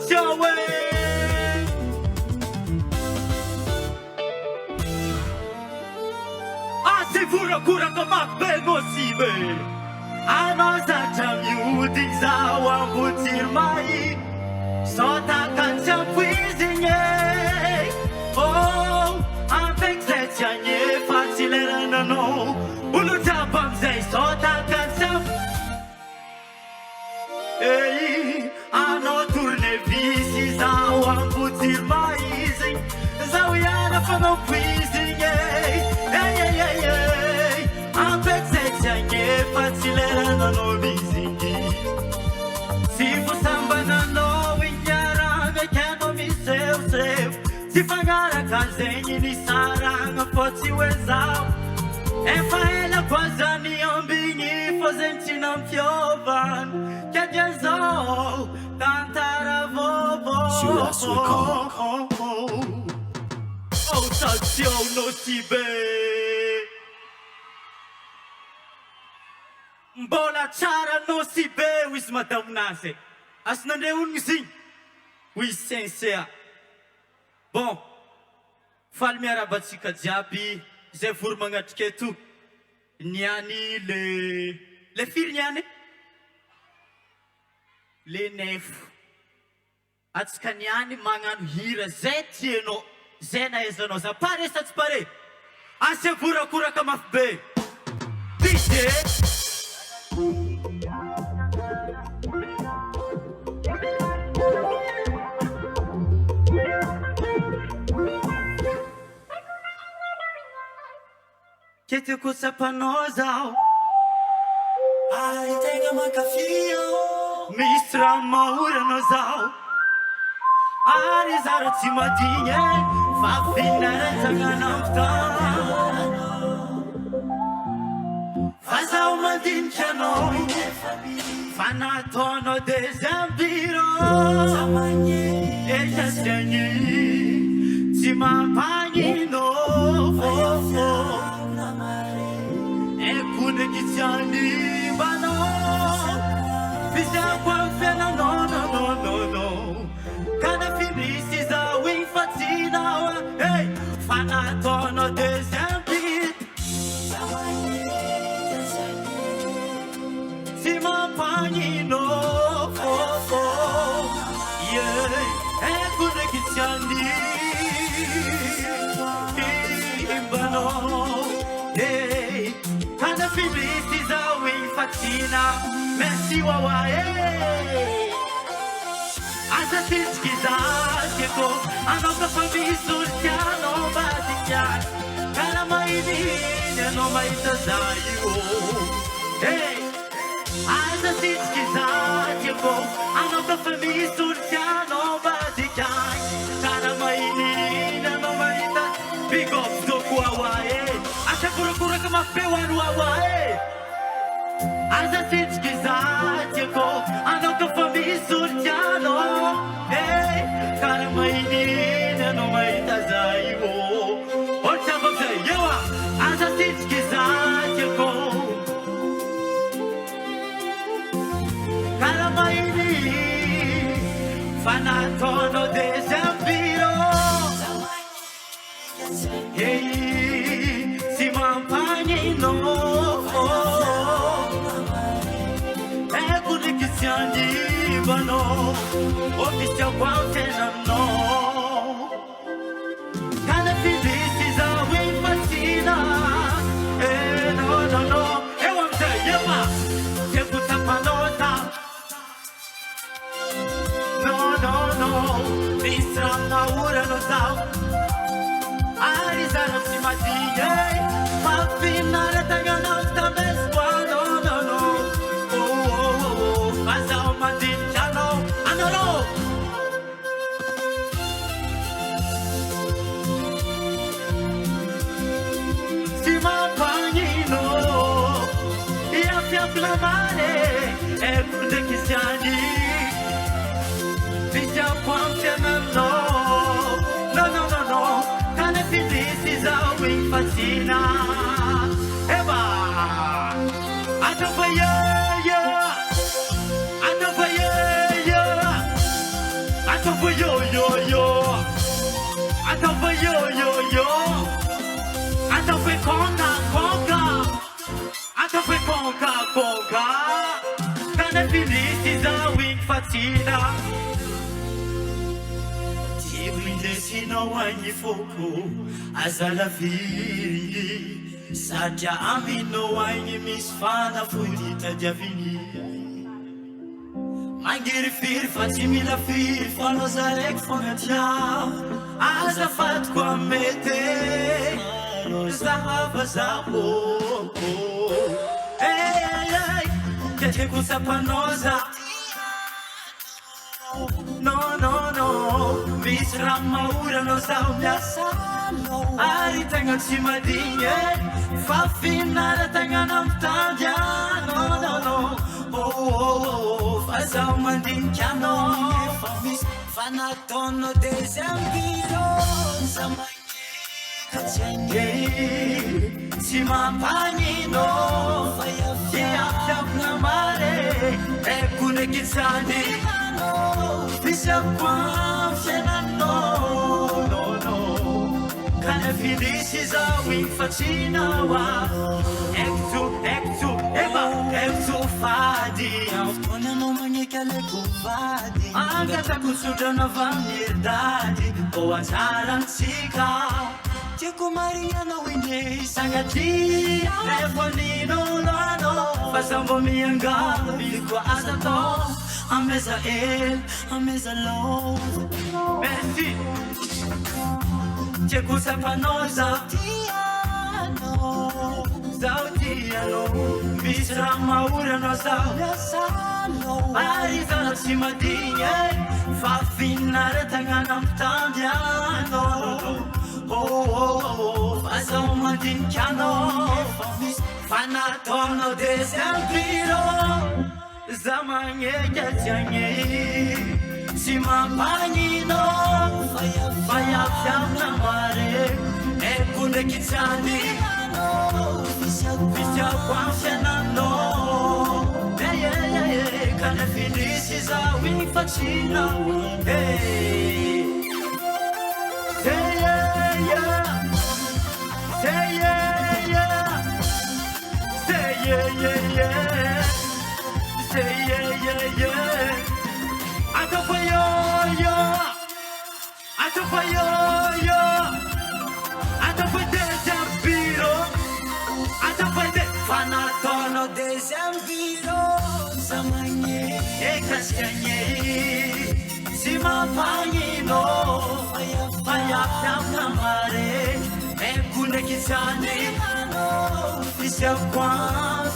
Joey. Assicura cura com a permocive. A nossa chamiúde exaua butir mai. Só tá canção cuisinha. Oh, avec cette année facile era não. O luta bamzei só tá canção. Ei, a no turne visi zaua butir mai. Zauiana fama cuisinha. Ei, ei, ei, ei. Avec cette année facile era não vizingi. Se você anda no se pagar a casinha ni saranga pode wezao e faela quase ni ambini fazenti não piovan que jezo tantara vovo oh tacio no sibe bola chara no sibe wis madam nase asnande unsin wis sensea. Bom, fale miarabatsika jiaby zay voro magnatrika eto niany le firy niany le nefo atsika niany magnano hira zay tianao zay nahaizanao za pare sa tsy pare ase vorakoraka mafy be DJ que te custa panosal. Ai, tenha uma cafio. Mistra maura nosal. Arizara timadinha. Fafina tanganamta. Faz alma dinchano. Fanatono de zambiro. Eja senyi. Timampagino. Que te anima, não. Fizer com a pena, não. Cada felicidade ao infantina, ei, fanatono dezembro. Se me apanhe novo, é quando que te anima, não. Cada felicidade ao infantina, merci wawae. Asa tisquizar chegou, a nossa família surgiana vai ficar. Cada mãezinha não vai estar ei, asa tisquizar chegou, a nossa família surgiana vai ficar. Cada mãezinha não vai estar, bigop do wawae. Acha cura que uma peua no awae. Asa tisquizar chegou, a nossa família surgiana. Ei, cara menina não vai estar zaivo. Olha você, eu asa tisquizar chegou. Cara menina, fanatono de zambiro. Ei, se mampanhe novo. É por que se anima, não. Oficial qualquer não. Cada felicidade em fascina. Não. Eu amo você, se escuta pra nota. Não. Mistra na hora no sal. Arizara cima de ninguém. Afinal, é tanganão também. No. Faz alma de chano. Anoro. Se me apanhino. E a fiapla mare. É por que se anima. Ficha quanto não. Cada felicidade em fascina. Eba! ataova yo ataova konka ataova konka kana filisy zao igny fatsina tiako indesinao agny foko azalaviry satria aminao agny misy fanafody tadiaviny mangirifiry fa tsy mila firy fanao za raiky fogna tiao azafatiko amety zahava zaho tiatiako sapanao za no misy raha mahoranao zaho miasa ary tegna tsy madigny fa finaran-tagnana mitandy no fa zaho mandinika anao fa misy fanataonao dezambiro za magneka tsy aigny tsy mampanino fa iafiafina mare eko nekitsany misy akoa fiainanao kana filisy zao igny fatsinawa eko fady fotoana anao magneky aleko vady angatako sodrana avy amin'ny heridady o anjarantsika tiako marignanao ine sangatria refoninolo fa sambo miangalo iko aza tao ameza ameza low merci tiako sapanao zaho tiano misy raha mahoranao zaho ary zana tsy madigny fa finaran-tagnana mitandy anao fa zaho mandinika anao fa nataonao dezambiro za magneky tsy agny tsy mampanino fa iafiamina mare eko ndraiky tsany misy ako amin'ny fiainanao kana filisy zaho igny fatsina ataova dezambiro ataova fanataonao dezambiro za magneka sy agny tsy mampanino fa iafiamina mare eko ndraiky tsany misy akoa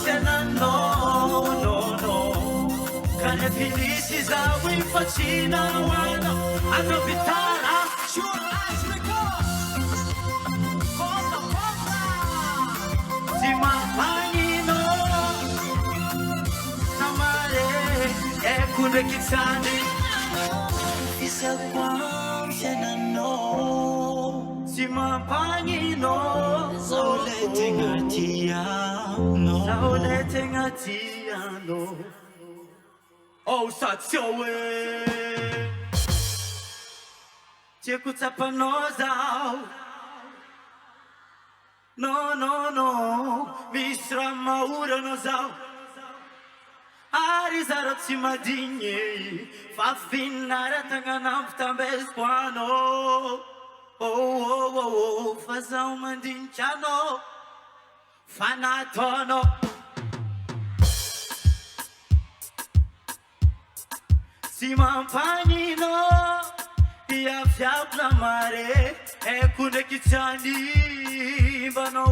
fiainanao kana filisy zaho igny fatsinao anao atao vitara tsy mampanino namare eko ndraiky tsany misy akoa fiainanao tsy mampanino zaho le tegna tianao oh satsioe tiako tsapanao zaho no misy raha mahoranao zaho ary zara tsy madigny fa finaran-tagnana mitambeziko anao fa zaho mandinika anao fa nataonao tsy mampanino iafiafina mare eko ndraiky tsy animbanao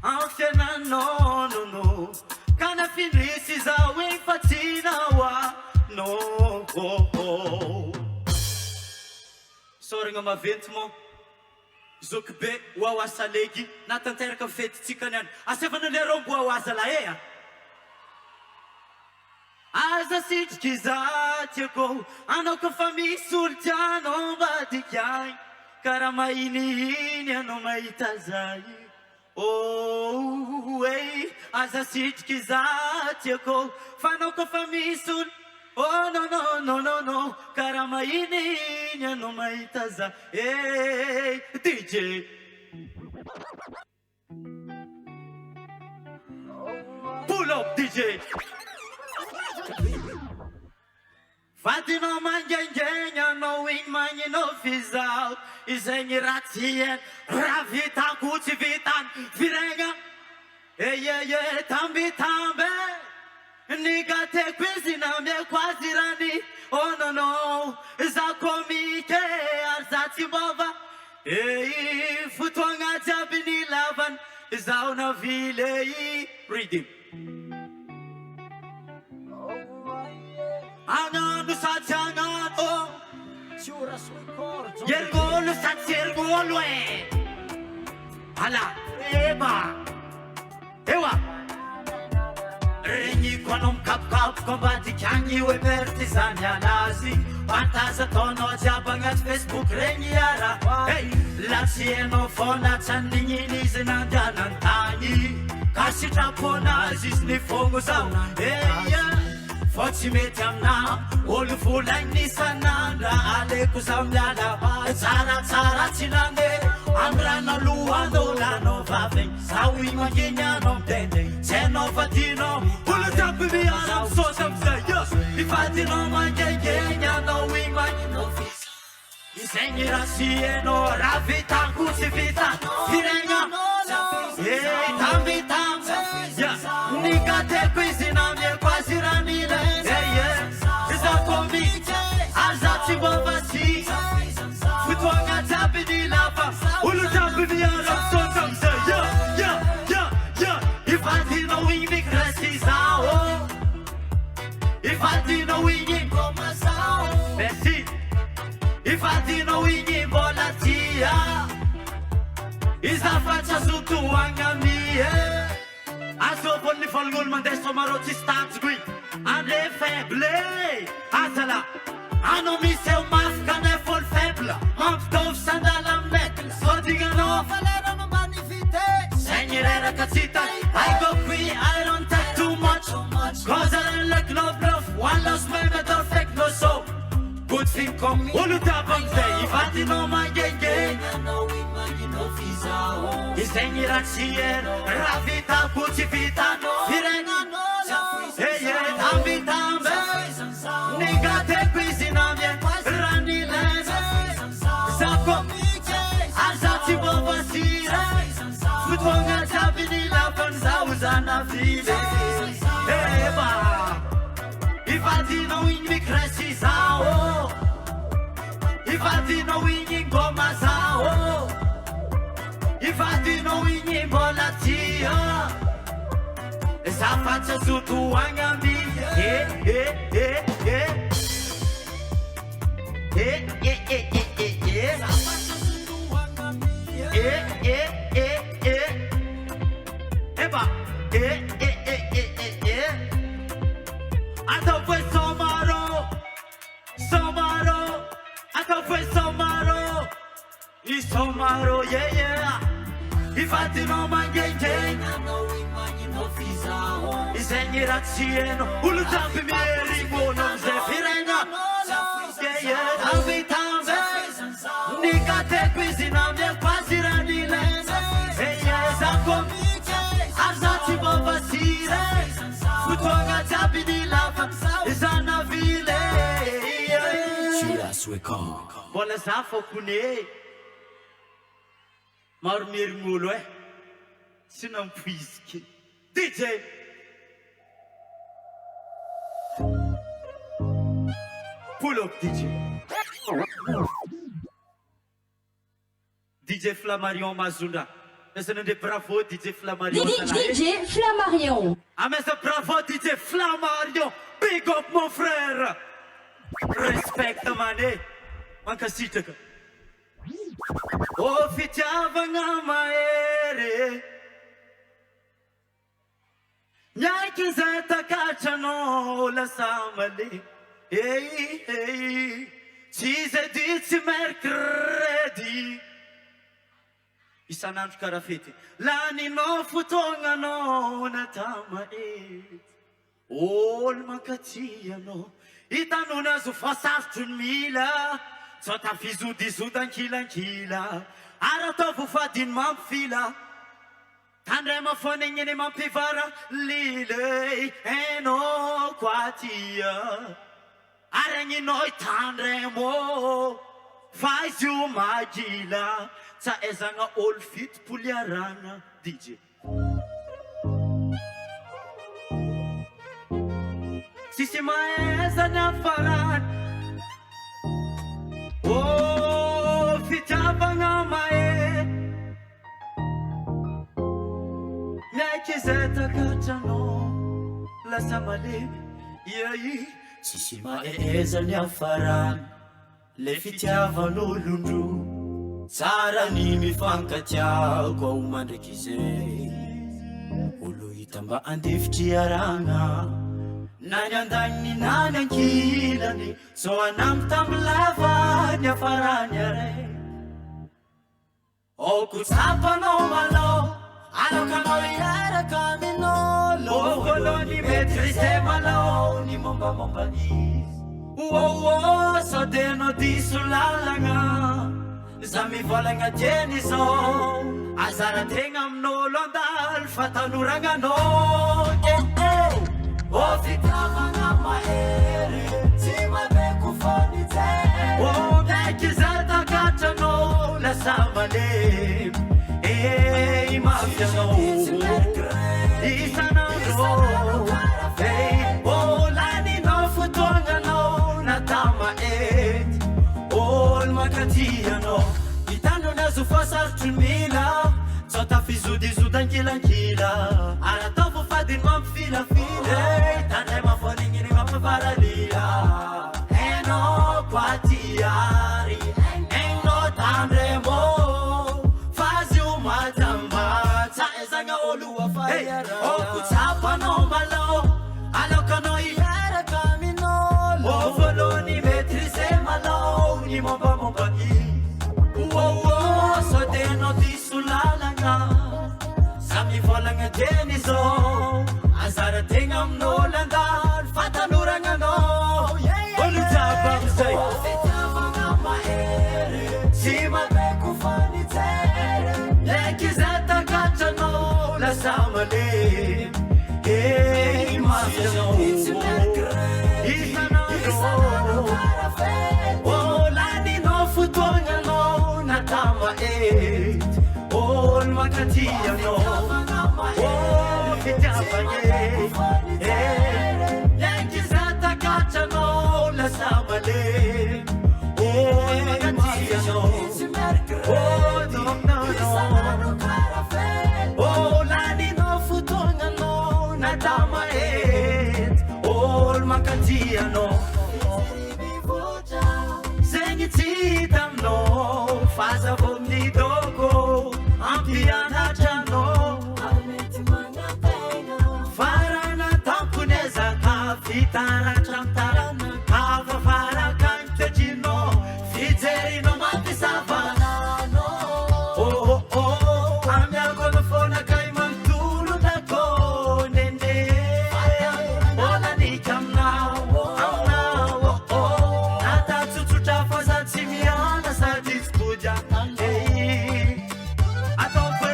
amin'ny fiainanao kana filisy zaho igny fatsinawa no soragna maventy mo zoky be oaoasa legy natanteraka fetitsika niany asevana lero mbo oaza laea aza sitriky za tiako anao kofa misy olo tianao mbadiky agny karaha mahinihiny anao mahita zay aza sitriky za tiako fa anao kofa misy olo no karaha mahininy anao mahita za. Hey, DJ pull up DJ. Vadinao mangengeny anao igny magnino fizao. Izegny raha tien raha vitako tsy vitany firegna. Eye tambitambe nigateko izy namiako azy rany. Oh non non, za komike ary za tsy mbava. Ei fotoagna jiaby nilavany zaho navile i reading. Agnano sady agnano ergolo sady ergolo e. Ala eba ewa regniko anao mikapokapoka ambadiky agny hoe perte zany anazy. Fantaza ataonao jiaby agnaty Facebook regny ara. Hey, la tsy hainao foana tsandigniny izy nandiana an-tany. Ka sitraponazy izy nifogno zao. Eya fô tsy mety amina olo volaigny isan'andra. Aleko zaho miala tsaratsara tsy nandeha amy rano alohanao lanao vavegny. Zaho igny mangeny anao mitende tsy hainao vadinao. Olo jiaby miara misaoty amizay. Ifadinao mangengeny anao igny magnino visa. Izegny raha tsy hainao raha vitako tsy vitako firegna. Hey tambitambe nigateko izy namieko azy raha nile. Za komike ary za tsy mbavasy. Fotoagna jiaby nilava olo jiaby miara misaoty amizay. Ifadinao igny mikrasy zao. Ifadinao igny ngoma zao. Merci. Ifadinao igny mbola tia. Iza fa tsy azo toagnamie. Azovony ny volon'olo mandeha somaro tsisy tanjoky. Andre faible azala anao misy eo mafika nefa olo faible. Mampitovy sandala aminay sodignanao falerano manivité. Zegny reraka tsy hitany I go free I don't take too much. Cause I don't like no bluff. One lost man I don't fake no show. Good thing come olo jiaby amizay. Ifadinao mangengeny anao igny magnino fizao. Izegny raha tsy hainao raha vitako tsy vitanao firegna. Eye tambitambe nigateko izy namieko azy raha nilena. Za komike ary za tsy mbavasira. Fotoagna jiaby nilavany zaho zanavile. Eba ifadinao igny mikrasy zao. Ifadinao igny ngoma zao. Ifadinao igny mbola tia. Za fa tsy azo toagnamie. Eba atao foi somaro. Somaro atao foi somaro. I somaro ifadinao mangengeny anao igny magnino fizao. Izegny raha tsy hainao olo jiaby mierignono amizay firegna. Tambitambe nigateko izy namieko azy raha nilena. Za komike ary za tsy mbavasira. Fotoagna jiaby nilava za navile. Mbola za fô kone maro mierignono e tsy nampoiziky. DJ pull up DJ. DJ Flammarion Mazunda. Mesonende bravo DJ Flammarion. DJ Flammarion. Amesa bravo DJ Flammarion. Big up mon frère. Respect mané. Mankasitaka. Oh fitiavagna mahery. Nyaiky zay takatranao lasa maly. Hey tsy jeudi tsy mercredi. Isan'andro karaha fety. Laninao fotoagnanao natama ety. Olo mankaty anao hitanony azo fasarotry ny mila sao tafizodizodan-kilankila ary ataovy fadiny mampifila tandray mafonegny eny mampivara liley enao koatia ary agninao itandremo fa izy io magila tsa aizagna olo fitopolo DJ sisy mahaizany afarany fitiavagna mahe miaiky izay takatranao lasa malemy iai sisy mahaizany afarany le fitiavan'olondro tsara ny mifankatiako ao mandraiky izay olo hita mba andefitry aragna nany andagniny nany ankilany so anamby tambilava ny afarany aray okotsapanao malao alokanao iaraka aminolo voalohany maîtrise malao ny mombamomba izy sao de anao diso lalagna za mivolagna tieny zao azarategna amin'olo andalo fa tanoragnanao fitavagna mahery tsy mabeko fonijery maiky za takatranao lasa malemy mafianao isanandro laninao fotoagnanao natama ety olo makatianao hitanony azo fasarotry mila sao tafizodizodan-kilankila ary ataovy fadiny mampifilafila tandray mafonegny eny mampivaralila enao koatiary enao tandremo fa azy io matambatsa aizagna olo afaiara okotsapanao malao alokanao iaraka amin'olo voalohany maîtrise malao ny mombamomba izy sao de anao diso lalagna za mivolagna teny zao azarategna amin'olo andalo fa tanoragnanao olo jiaby amizay fitiavagna mahery tsy mabeko fanijery aiky za takatranao lasa malemy mafianao isanandro laninao fotoagnanao natama ety olo makatianao fitiavagna aiky za takatranao lasa malemy makatianao laninao fotoagnanao natama ety olo makatianao zegny tsy hitanao fazavo midoko ampianatranao farana tamponezaka fitaratramtarana avafarakany toetrinao fijerinao mampisavananao amiakono fonakay manontolo dako nende olanika aminao natatsotsotra fa za tsy miana sady tsy kodya atao fa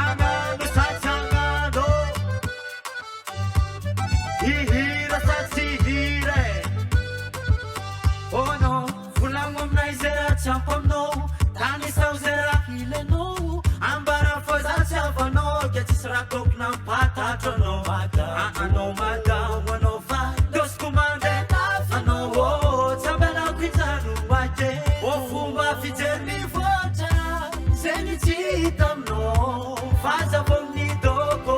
agnano satsagnano hihira satsy hira oh no volagno aminay zay raha tsy ampy aminao tanisao zay raha ilanao ambara fa za tsy avanao ka tsisy raha tokona mpatatranao anao madamo anao va doskomande anao tsambelako ijano ake fomba fijery mivoatra zegny tsy hita aminao fazavo midoko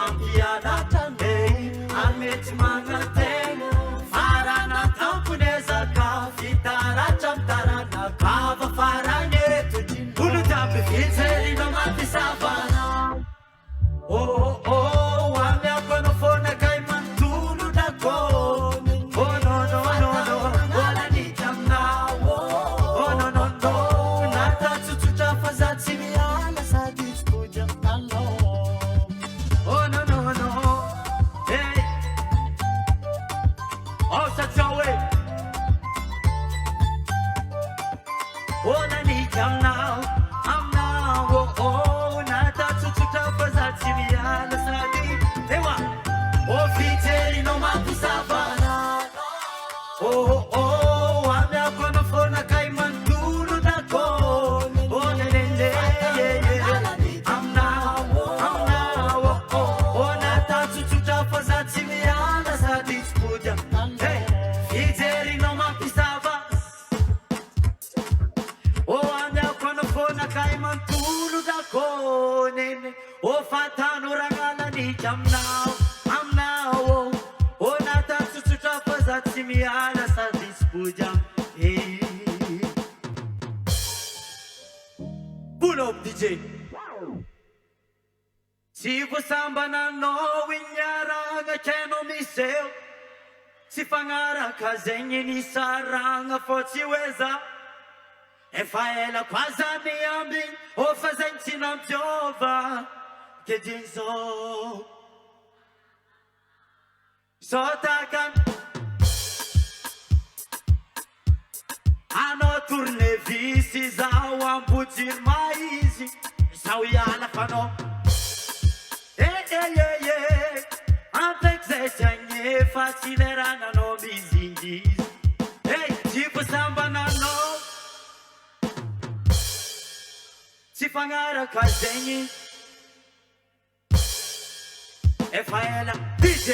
ampianatande amety magnategna farana tamponezaka fitaratramtarana kava faragneto olo jiaby fijerinao mampisavana amiako anao fonakay manontolo dako olanika aminao natatsotsotra fa za tsy miana nene o fatan'oragn'alan'ika aminao o natatsotsotro fa za tsy miala sady tsy bodya pull up DJ tsy voasambananao inyaragna kenao miseho tsy fagnaraka zegny nisaragna fô tsy hoe za efa ela koa za miambigny ô fa zegny tsy nampiova ke din zao takan anao tournevis zao ampotsiry maizy zao iala fanao ampaiky zay tsy agnefa tsy lerananao mizingizy tsy voasambananao tsy fagnaraka zegny efa ela DJ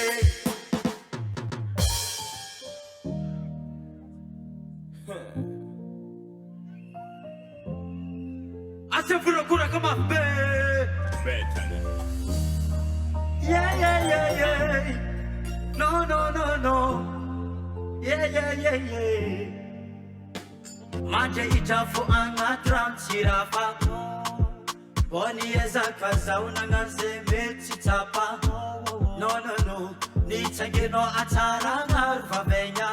asa vorakoraka mafy be yeah no yeah manje itafo agnaty rano tsy rafa mbô niezaka zao nagnano zay mety tsy tsapa no nitsangenao atsaragna ry vavaigna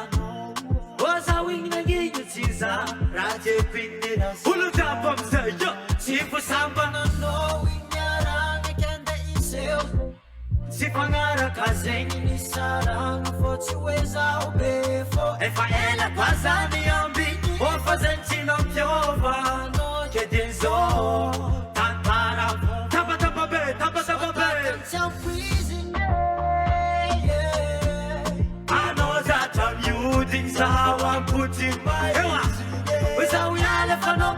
ô zaho igny nagnino tsy za raha tieko inena olo jiaby amizay tsy voasambananao inyaragna kende iseho tsy fagnaraka zegny nisaragna fô tsy hoe zaho be fô efa ela koa za miambigny ô fa zegny tsy nampiova ke din zao tantara tabataba be anao zatra mihodigny zaho ampotsiny ewa zaho iala fanao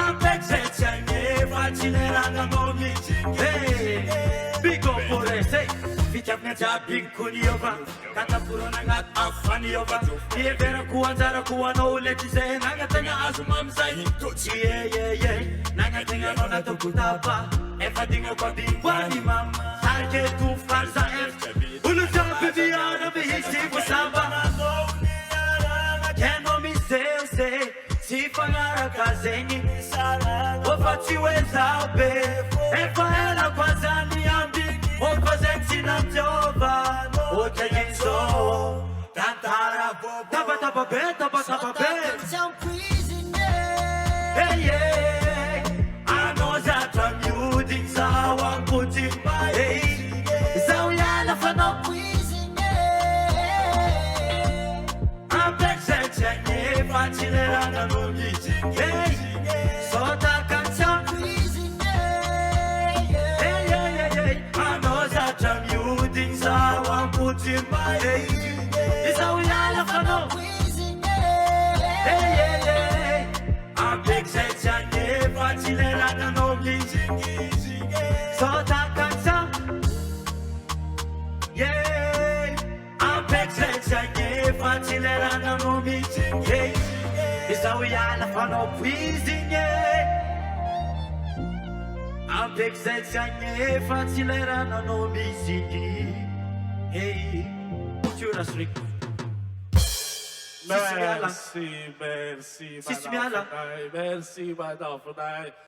ampaiky zay tsy agnefa tsy lerananao bigomporese fitiavina jiaby koniova katapurona agnaty afaniova nieverako anjarako anao lety zay nagnatagna azo mamizay nagnategnanao natako tapa efa dignako abimboany mama sarike tofokary za olo jiaby miara mihisy voasambananao kenao misese tsy fagnaraka zegny ô fa tsy hoe zaho be efa ela koa za miambigny ô fa zegny tsy nampiova ohatra izao tantara tabataba be anao zatra mihodigny zaho ampotsiny zaho iala fanao ampaiky zay tsy agnefa tsy lerananao mijigny sao takantsao anao zatra mihodigny zaho ampotsiny zaho iala fanao ampaiky zay tsy agnefa tsy lerananao mijigny sao takantsao ampaiky zay tsy agnefa tsy lerananao mijigny zaho iala fanao poizigny ampaiky zay tsy agnefa tsy lerananao mijigny tiorasoriky Merci, Sisimiala. Madame Funai.